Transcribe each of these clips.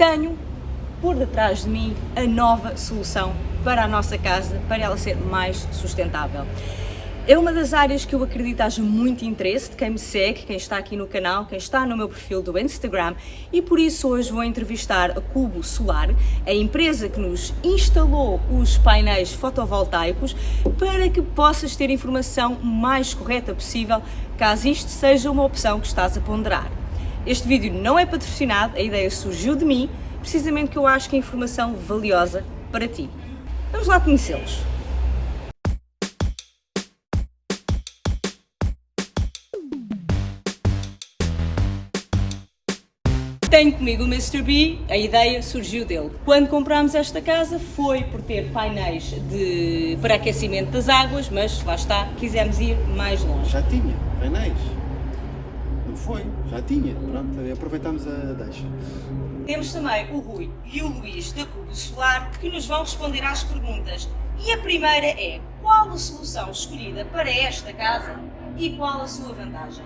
Tenho por detrás de mim a nova solução para a nossa casa, para ela ser mais sustentável. É uma das áreas que eu acredito haja muito interesse de quem me segue, quem está aqui no canal, quem está no meu perfil do Instagram, e por isso hoje vou entrevistar a Cubo Solar, a empresa que nos instalou os painéis fotovoltaicos, para que possas ter a informação mais correta possível, caso isto seja uma opção que estás a ponderar. Este vídeo não é patrocinado, a ideia surgiu de mim, precisamente que eu acho que é informação valiosa para ti. Vamos lá conhecê-los. Tenho comigo o Mr. B, a ideia surgiu dele. Quando comprámos esta casa foi por ter painéis para aquecimento das águas, mas lá está, quisemos ir mais longe. Já tinha painéis, não foi? Já tinha, pronto, aproveitamos a deixa. Temos também o Rui e o Luís da Cubo Solar que nos vão responder às perguntas. E a primeira é: qual a solução escolhida para esta casa e qual a sua vantagem?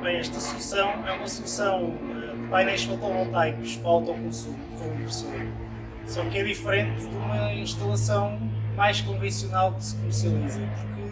Bem, esta solução é uma solução de painéis fotovoltaicos para autoconsumo com inversor. Só que é diferente de uma instalação mais convencional que se comercializa, porque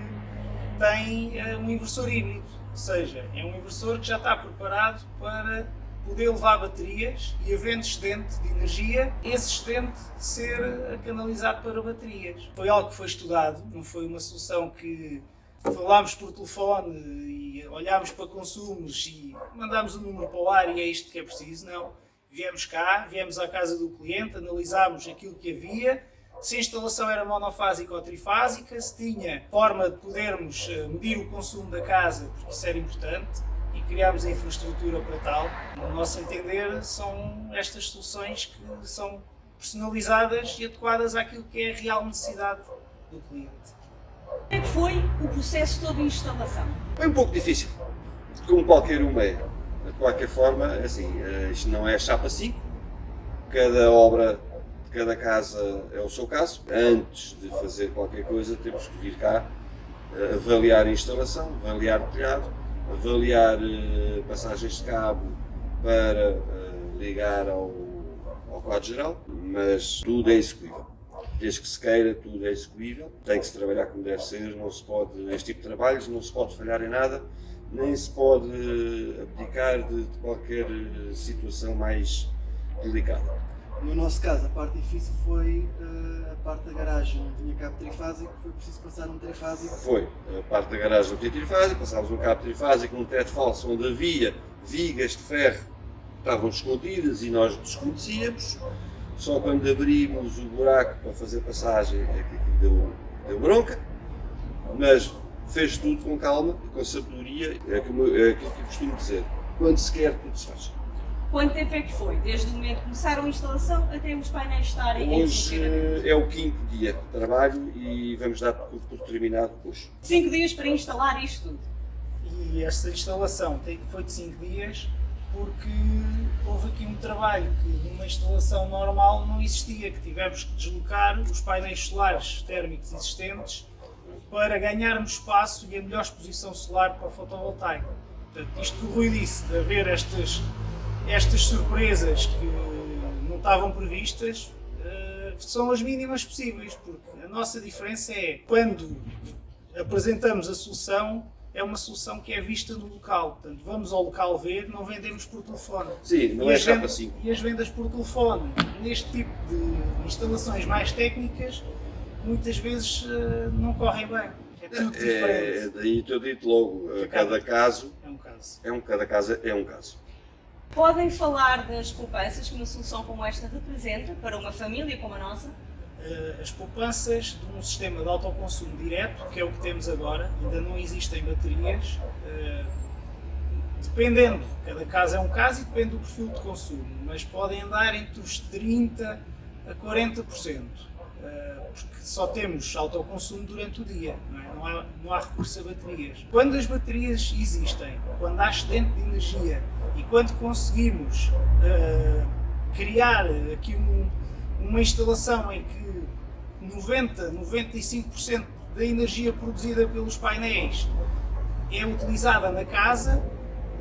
tem um inversor híbrido, ou seja, é um inversor que já está preparado para poder levar baterias e, havendo excedente de energia, esse excedente ser canalizado para baterias. Foi algo que foi estudado, não foi uma solução que falámos por telefone e olhámos para consumos e mandámos o número para o ar e é isto que é preciso, não. Viemos cá, viemos à casa do cliente, analisámos aquilo que havia, se a instalação era monofásica ou trifásica, se tinha forma de podermos medir o consumo da casa, porque isso era importante, e criámos a infraestrutura para tal. No nosso entender, são estas soluções que são personalizadas e adequadas àquilo que é a real necessidade do cliente. Como é que foi o processo todo de instalação? É um pouco difícil, como qualquer uma é. De qualquer forma, assim, isto não é chapa 5, cada obra de cada casa é o seu caso. Antes de fazer qualquer coisa, temos que vir cá avaliar a instalação, avaliar o telhado, avaliar passagens de cabo para ligar ao quadro geral, mas tudo é execuível. Desde que se queira, tudo é execuível. Tem que se trabalhar como deve ser, não se pode, este tipo de trabalhos não se pode falhar em nada, nem se pode abdicar de qualquer situação mais delicada. No nosso caso, a parte difícil foi a parte da garagem, não tinha cabo trifásico, foi preciso passar um trifásico. Foi, a parte da garagem não tinha trifásico, passámos um cabo trifásico num teto falso onde havia vigas de ferro que estavam escondidas e nós desconhecíamos. Só quando abrimos o buraco para fazer passagem é que aquilo deu bronca, mas fez tudo com calma e com sabedoria, é aquilo que eu costumo dizer, quando se quer tudo se faz. Quanto tempo é que foi? Desde o momento que começaram a instalação até os painéis estarem em Hoje funcionamento? é o 5º dia de trabalho e vamos dar por terminado hoje. 5 dias para instalar isto tudo. E esta instalação foi de 5 dias porque houve aqui um trabalho que numa instalação normal não existia, que tivemos que deslocar os painéis solares térmicos existentes para ganharmos espaço e a melhor exposição solar para o fotovoltaico. Portanto, isto que o Rui disse, de haver estas surpresas que não estavam previstas, são as mínimas possíveis, porque a nossa diferença é, quando apresentamos a solução, é uma solução que é vista no local. Portanto, vamos ao local ver, não vendemos por telefone. Sim, não é chapa 5. E as vendas por telefone, neste tipo de instalações mais técnicas, muitas vezes não correm bem. É tudo diferente. Daí eu dito logo, cada caso é um caso. cada caso é um caso. Podem falar das poupanças que uma solução como esta representa para uma família como a nossa? As poupanças de um sistema de autoconsumo direto, que é o que temos agora, ainda não existem baterias, dependendo, cada caso é um caso e depende do perfil de consumo, mas podem andar entre os 30% a 40%, porque só temos autoconsumo durante o dia, não há recurso a baterias. Quando as baterias existem, quando há excedente de energia e quando conseguimos criar aqui uma instalação em que 95% da energia produzida pelos painéis é utilizada na casa,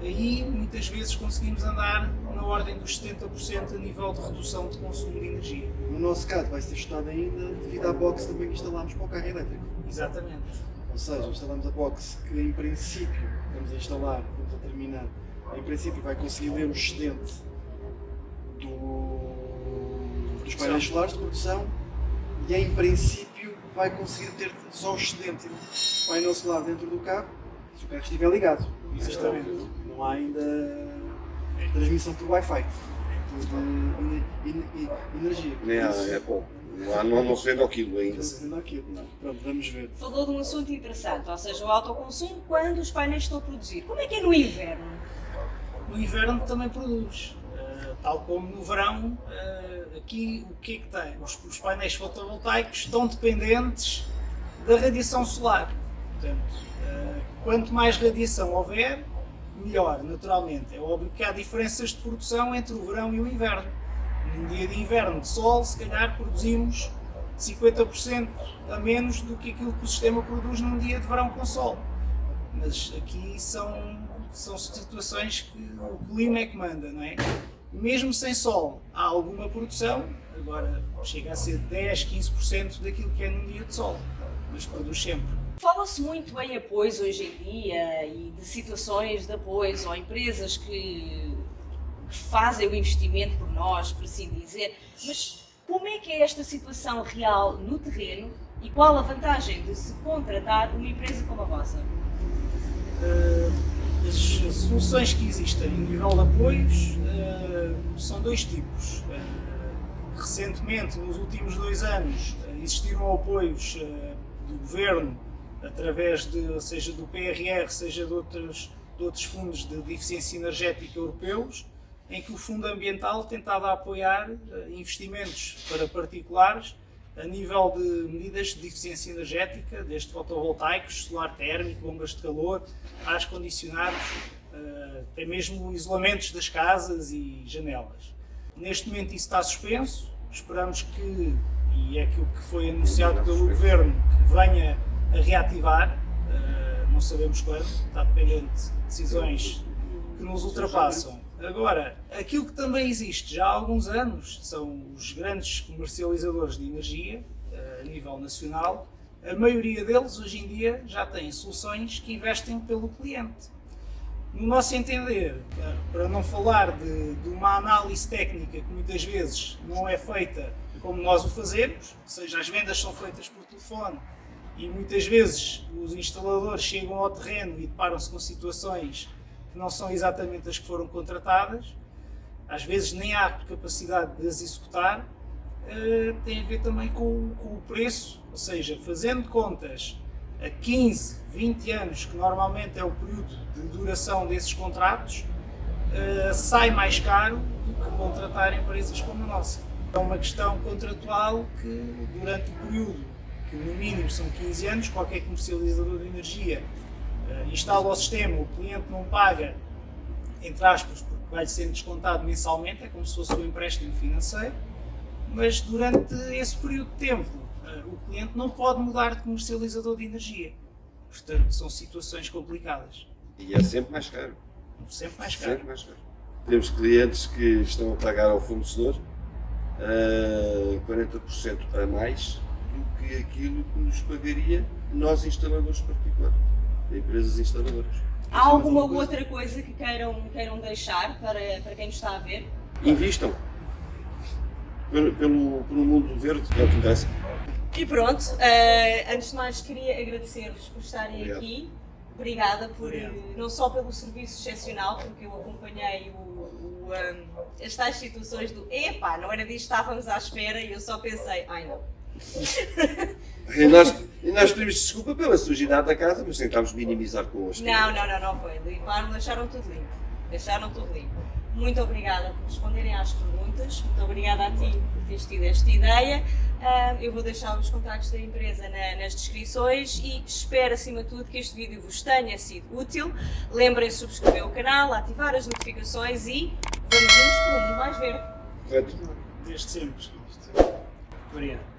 aí muitas vezes conseguimos andar na ordem dos 70% a nível de redução de consumo de energia. No nosso caso vai ser ajustado ainda devido à box também que instalámos para o carro elétrico. Exatamente. Ou seja, instalamos a box que em princípio vamos a instalar, vamos a terminar, em princípio vai conseguir ler o excedente dos painéis solares de produção e em princípio vai conseguir ter só o excedente do painel solar dentro do carro se o carro estiver ligado. Exatamente. Não há ainda transmissão por Wi-Fi, por energia. É bom. Não se vende ao quilo ainda. Não se vende aquilo. Pronto, vamos ver. Falou de um assunto interessante, ou seja, o autoconsumo quando os painéis estão a produzir. Como é que é no inverno? No inverno também produz. Tal como no verão, aqui o que é que tem? Os painéis fotovoltaicos estão dependentes da radiação solar. Portanto, quanto mais radiação houver, melhor, naturalmente. É óbvio que há diferenças de produção entre o verão e o inverno. Num dia de inverno de sol, se calhar produzimos 50% a menos do que aquilo que o sistema produz num dia de verão com sol. Mas aqui são situações que o clima é que manda, não é? Mesmo sem sol, há alguma produção, agora chega a ser 10, 15% daquilo que é num dia de sol, mas produz sempre. Fala-se muito em apoios hoje em dia e de situações de apoios ou empresas que fazem o investimento por nós, por assim dizer, mas como é que é esta situação real no terreno e qual a vantagem de se contratar uma empresa como a vossa? As soluções que existem em nível de apoios são dois tipos. Recentemente, nos últimos 2 anos, existiram apoios do Governo através seja do PRR, seja de outros fundos de eficiência energética europeus, em que o Fundo Ambiental tentava apoiar investimentos para particulares a nível de medidas de eficiência energética, desde fotovoltaicos, solar térmico, bombas de calor, ares condicionados, até mesmo isolamentos das casas e janelas. Neste momento isso está suspenso, esperamos que, e é aquilo que foi anunciado pelo Governo, que venha a reativar, não sabemos quando, está dependente de decisões que nos ultrapassam. Agora, aquilo que também existe já há alguns anos são os grandes comercializadores de energia a nível nacional. A maioria deles hoje em dia já têm soluções que investem pelo cliente. No nosso entender, para não falar de uma análise técnica que muitas vezes não é feita como nós o fazemos, ou seja, as vendas são feitas por telefone e muitas vezes os instaladores chegam ao terreno e deparam-se com situações que não são exatamente as que foram contratadas, às vezes nem há capacidade de as executar, tem a ver também com o preço, ou seja, fazendo contas a 15, 20 anos, que normalmente é o período de duração desses contratos, sai mais caro do que contratar empresas como a nossa. É uma questão contratual que durante o período, que no mínimo são 15 anos, qualquer comercializador de energia instala o sistema, o cliente não paga, entre aspas, porque vai sendo descontado mensalmente, é como se fosse um empréstimo financeiro, mas durante esse período de tempo o cliente não pode mudar de comercializador de energia. Portanto, são situações complicadas. E é sempre mais caro. Sempre mais caro. Sempre mais caro. Temos clientes que estão a pagar ao fornecedor 40% a mais do que aquilo que nos pagaria nós instaladores particulares, empresas instaladoras. Há alguma outra coisa que queiram deixar para quem nos está a ver? Invistam pelo mundo verde, é o que interessa. E pronto, antes de mais queria agradecer-vos por estarem Obrigado. aqui. Obrigada não só pelo serviço excepcional, porque eu acompanhei as tais situações do epá, não era disto que estávamos à espera e eu só pensei, ai não. E nós pedimos desculpa pela sujidade da casa, mas tentámos minimizar com as Não foi. Limparam, deixaram tudo limpo. Muito obrigada por responderem às perguntas, muito obrigada a ti por teres tido esta ideia. Eu vou deixar os contactos da empresa nas descrições e espero, acima de tudo, que este vídeo vos tenha sido útil. Lembrem-se de subscrever o canal, ativar as notificações e vamos juntos para um mundo mais verde. Correto? Desde sempre. Obrigado.